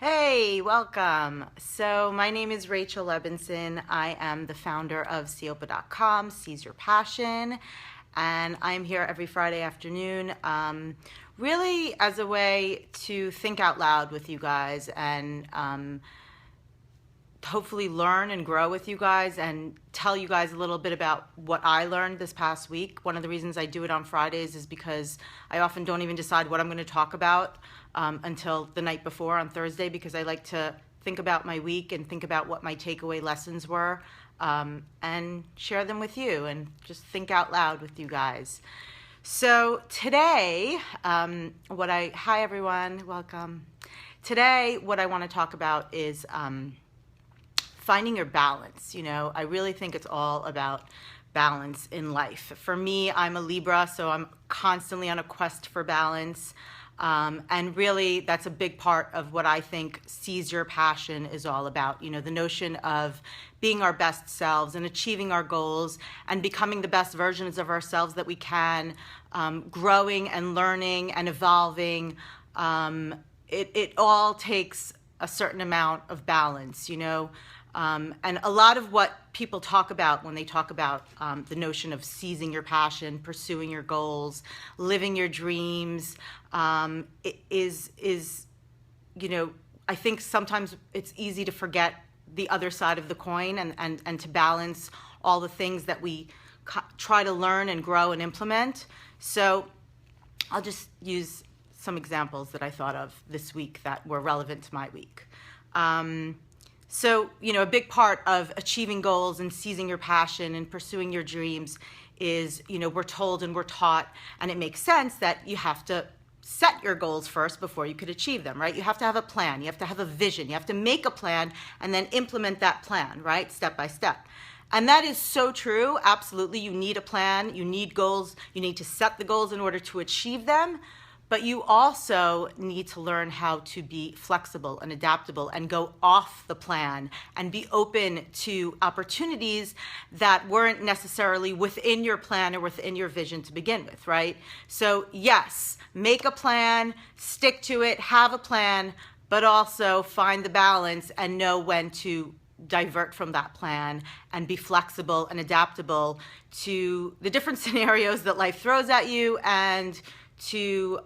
Hey, welcome. So my name is Rachel Levinson. I am the founder of Seopa.com, Seize Your Passion, and I'm here every Friday afternoon, really as a way to think out loud with you guys and hopefully learn and grow with you guys and tell you guys a little bit about what I learned this past week. One of the reasons I do it on Fridays is because I often don't even decide what I'm going to talk about until the night before on Thursday, because I like to think about my week and think about what my takeaway lessons were and share them with you and just think out loud with you guys. So today, hi everyone, welcome. Today, what I want to talk about is finding your balance. You know, I really think it's all about balance in life. For me, I'm a Libra, so I'm constantly on a quest for balance. And really, that's a big part of what I think Seize Your Passion is all about. You know, the notion of being our best selves and achieving our goals and becoming the best versions of ourselves that we can, growing and learning and evolving. It all takes a certain amount of balance, you know. And a lot of what people talk about when they talk about the notion of seizing your passion, pursuing your goals, living your dreams, is you know, I think sometimes it's easy to forget the other side of the coin and to balance all the things that we try to learn and grow and implement. So I'll just use some examples that I thought of this week that were relevant to my week. So, you know, a big part of achieving goals and seizing your passion and pursuing your dreams is, you know, we're told and we're taught, and it makes sense that you have to set your goals first before you could achieve them, right? You have to have a plan, you have to have a vision, you have to make a plan and then implement that plan, right? Step by step. And that is so true. Absolutely. You need a plan, you need goals, you need to set the goals in order to achieve them. But you also need to learn how to be flexible and adaptable and go off the plan and be open to opportunities that weren't necessarily within your plan or within your vision to begin with, right? So yes, make a plan, stick to it, have a plan, but also find the balance and know when to divert from that plan and be flexible and adaptable to the different scenarios that life throws at you and to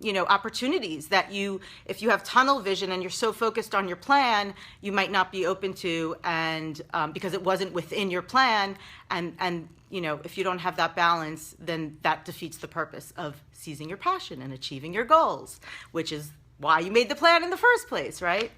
you know, opportunities that you, if you have tunnel vision and you're so focused on your plan, you might not be open to, and because it wasn't within your plan, and you know, if you don't have that balance, then that defeats the purpose of seizing your passion and achieving your goals, which is why you made the plan in the first place, right?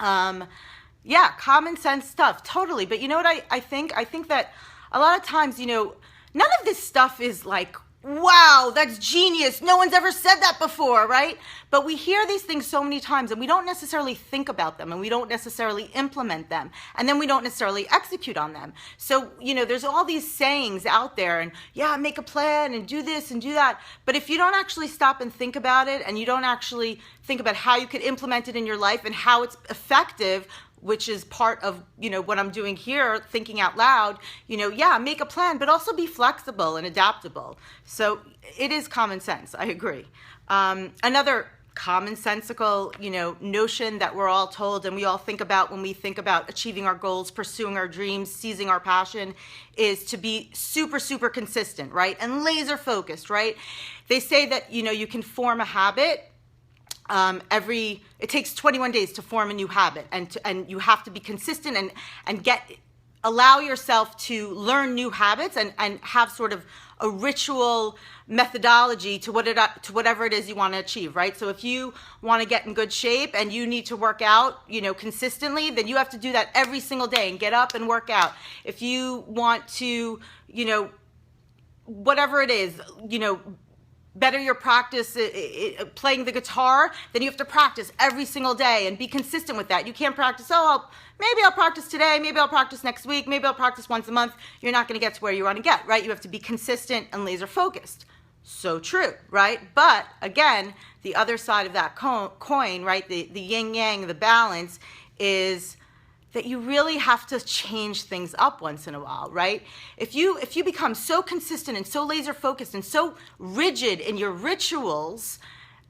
Yeah, common sense stuff, totally. But you know what I think? I think that a lot of times, you know, none of this stuff is like, wow, that's genius. No one's ever said that before, right? But we hear these things so many times and we don't necessarily think about them and we don't necessarily implement them, and then we don't necessarily execute on them. So, you know, there's all these sayings out there and yeah, make a plan and do this and do that. But if you don't actually stop and think about it and you don't actually think about how you could implement it in your life and how it's effective, which is part of, you know, what I'm doing here, thinking out loud, you know, yeah, make a plan, but also be flexible and adaptable. So it is common sense, I agree. Another commonsensical, you know, notion that we're all told and we all think about when we think about achieving our goals, pursuing our dreams, seizing our passion, is to be super, super consistent, right? And laser focused, right? They say that, you know, you can form a habit it takes 21 days to form a new habit, and you have to be consistent and allow yourself to learn new habits and have sort of a ritual methodology to whatever it is you want to achieve, right? So if you want to get in good shape and you need to work out, you know, consistently, then you have to do that every single day and get up and work out. If you want to, you know, whatever it is, you know, better your practice playing the guitar, then you have to practice every single day and be consistent with that. You can't practice, maybe I'll practice today, maybe I'll practice next week, maybe I'll practice once a month. You're not going to get to where you want to get, right? You have to be consistent and laser focused. So true, right? But again, the other side of that coin, right, the yin yang, the balance, is that you really have to change things up once in a while, right? If you become so consistent and so laser focused and so rigid in your rituals,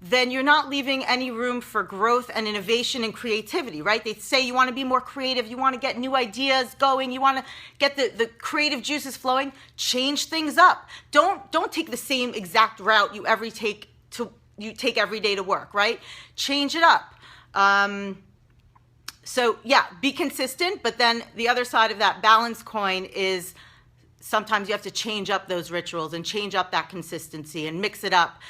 then you're not leaving any room for growth and innovation and creativity, right? They say you want to be more creative, you want to get new ideas going, you want to get the creative juices flowing. Change things up. Don't take the same exact route you take every day to work, right? Change it up. So yeah, be consistent, but then the other side of that balance coin is sometimes you have to change up those rituals and change up that consistency and mix it up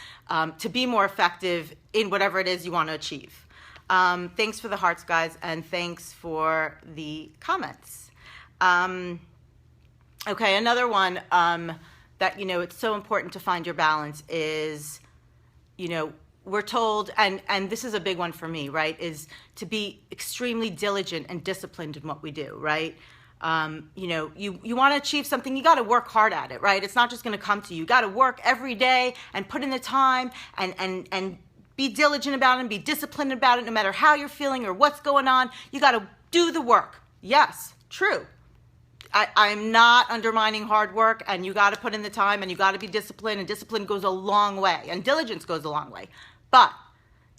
to be more effective in whatever it is you want to achieve. Thanks for the hearts, guys, and thanks for the comments. Okay, another one that, it's so important to find your balance is, we're told, and this is a big one for me, right, is to be extremely diligent and disciplined in what we do, right? You want to achieve something, you got to work hard at it, right? It's not just going to come to you. You got to work every day and put in the time and be diligent about it and be disciplined about it, no matter how you're feeling or what's going on. You got to do the work. Yes, true. I'm not undermining hard work, and you got to put in the time and you got to be disciplined, and discipline goes a long way and diligence goes a long way. But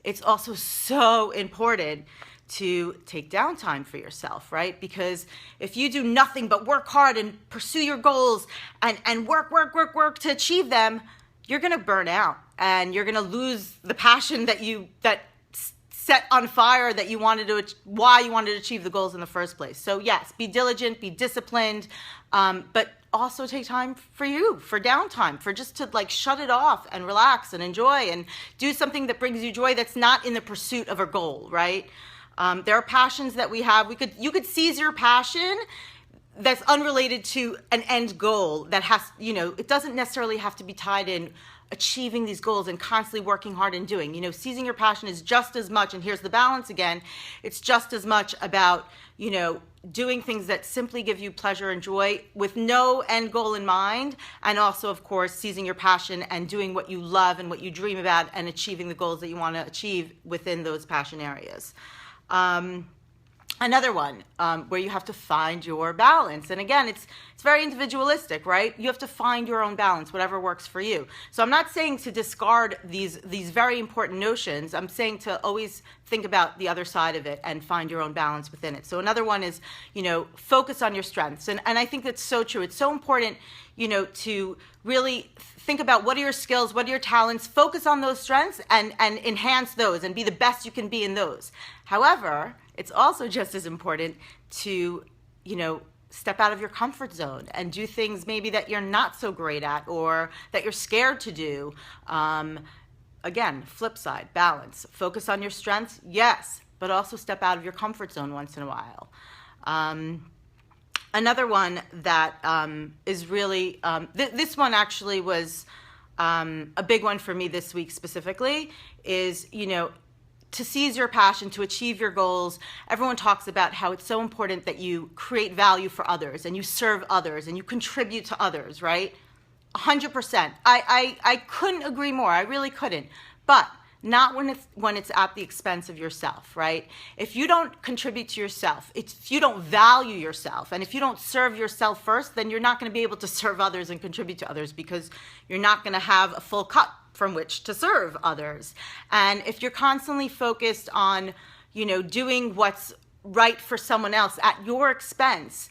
it's also so important to take downtime for yourself, right? Because if you do nothing but work hard and pursue your goals and work to achieve them, you're going to burn out and you're going to lose the passion that set on fire that why you wanted to achieve the goals in the first place. So yes, be diligent, be disciplined, but also take time for you, for downtime, for just to shut it off and relax and enjoy and do something that brings you joy that's not in the pursuit of a goal, right? There are passions that we have. You could seize your passion that's unrelated to an end goal that has, it doesn't necessarily have to be tied in achieving these goals and constantly working hard and doing. Seizing your passion is just as much, and here's the balance again, it's just as much about, doing things that simply give you pleasure and joy with no end goal in mind, and also, of course, seizing your passion and doing what you love and what you dream about and achieving the goals that you want to achieve within those passion areas. Another one where you have to find your balance. And again, it's very individualistic, right? You have to find your own balance, whatever works for you. So I'm not saying to discard these very important notions. I'm saying to always think about the other side of it and find your own balance within it. So another one is, focus on your strengths. And I think that's so true. It's so important, to really think about what are your skills, what are your talents, focus on those strengths and enhance those and be the best you can be in those. However, it's also just as important to, step out of your comfort zone and do things maybe that you're not so great at or that you're scared to do. Again, flip side, balance. Focus on your strengths, yes, but also step out of your comfort zone once in a while. Another one that is really, this one actually was a big one for me this week specifically, is, to seize your passion, to achieve your goals. Everyone talks about how it's so important that you create value for others and you serve others and you contribute to others, right? 100%. I couldn't agree more. I really couldn't. But not when it's at the expense of yourself, right? If you don't contribute to yourself, if you don't value yourself, and if you don't serve yourself first, then you're not going to be able to serve others and contribute to others because you're not going to have a full cup from which to serve others. And if you're constantly focused on, doing what's right for someone else at your expense,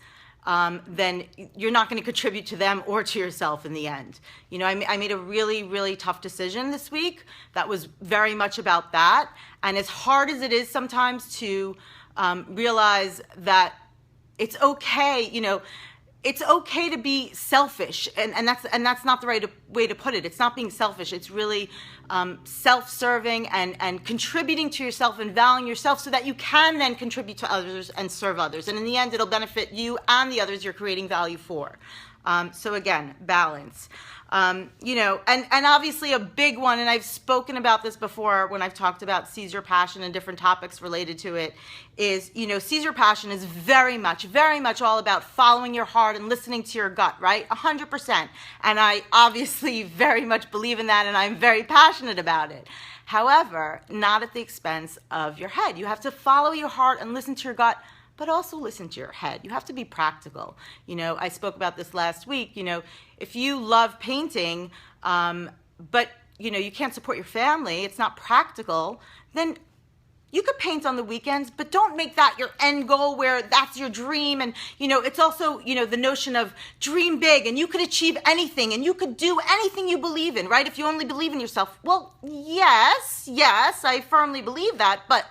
then you're not going to contribute to them or to yourself in the end. I made a really, really tough decision this week that was very much about that. And as hard as it is sometimes to realize that it's okay, it's okay to be selfish, and that's not the right way to put it. It's not being selfish. It's really self-serving and contributing to yourself and valuing yourself so that you can then contribute to others and serve others. And in the end, it'll benefit you and the others you're creating value for. So again, balance. And obviously a big one, and I've spoken about this before when I've talked about seize your passion and different topics related to it, is, seize your passion is very much all about following your heart and listening to your gut, right? 100%. And I obviously very much believe in that, and I'm very passionate about it. However, not at the expense of your head. You have to follow your heart and listen to your gut, but also listen to your head. You have to be practical. I spoke about this last week. If you love painting, but you can't support your family, it's not practical, then you could paint on the weekends, but don't make that your end goal where that's your dream. And, it's also, the notion of dream big and you could achieve anything and you could do anything you believe in, right? If you only believe in yourself. Well, yes, I firmly believe that, but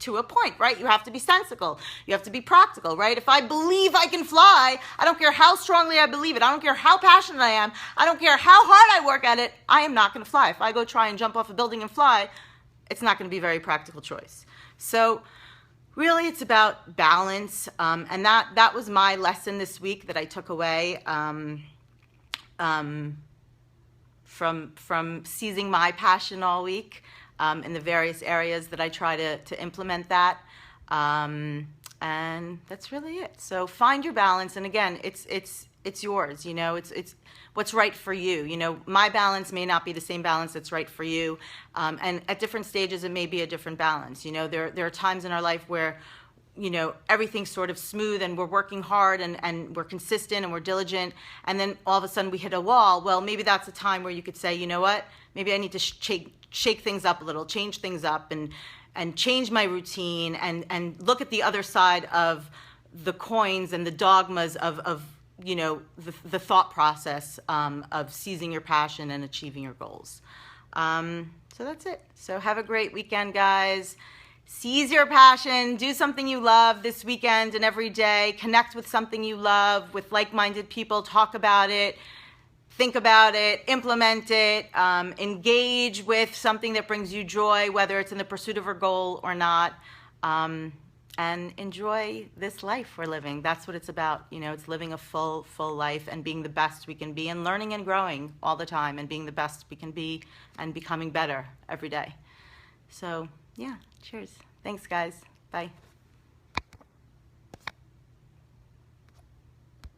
to a point, right? You have to be sensible. You have to be practical, right? If I believe I can fly, I don't care how strongly I believe it. I don't care how passionate I am. I don't care how hard I work at it. I am not going to fly. If I go try and jump off a building and fly, it's not going to be a very practical choice. So really it's about balance. And that was my lesson this week that I took away from seizing my passion all week in the various areas that I try to implement that. And that's really it. So find your balance. And again, it's yours, it's what's right for you. My balance may not be the same balance that's right for you. And at different stages, it may be a different balance. There are times in our life where, everything's sort of smooth and we're working hard and we're consistent and we're diligent. And then all of a sudden we hit a wall. Well, maybe that's a time where you could say, you know what, maybe I need to shake things up a little, change things up and change my routine and look at the other side of the coins and the dogmas of the thought process of seizing your passion and achieving your goals. So that's it. So have a great weekend, guys. Seize your passion. Do something you love this weekend and every day. Connect with something you love, with like-minded people. Talk about it. Think about it. Implement it. Engage with something that brings you joy, whether it's in the pursuit of a goal or not. And enjoy this life we're living. That's what it's about. It's living a full life and being the best we can be and learning and growing all the time and being the best we can be and becoming better every day. So, yeah, cheers. Thanks, guys. Bye.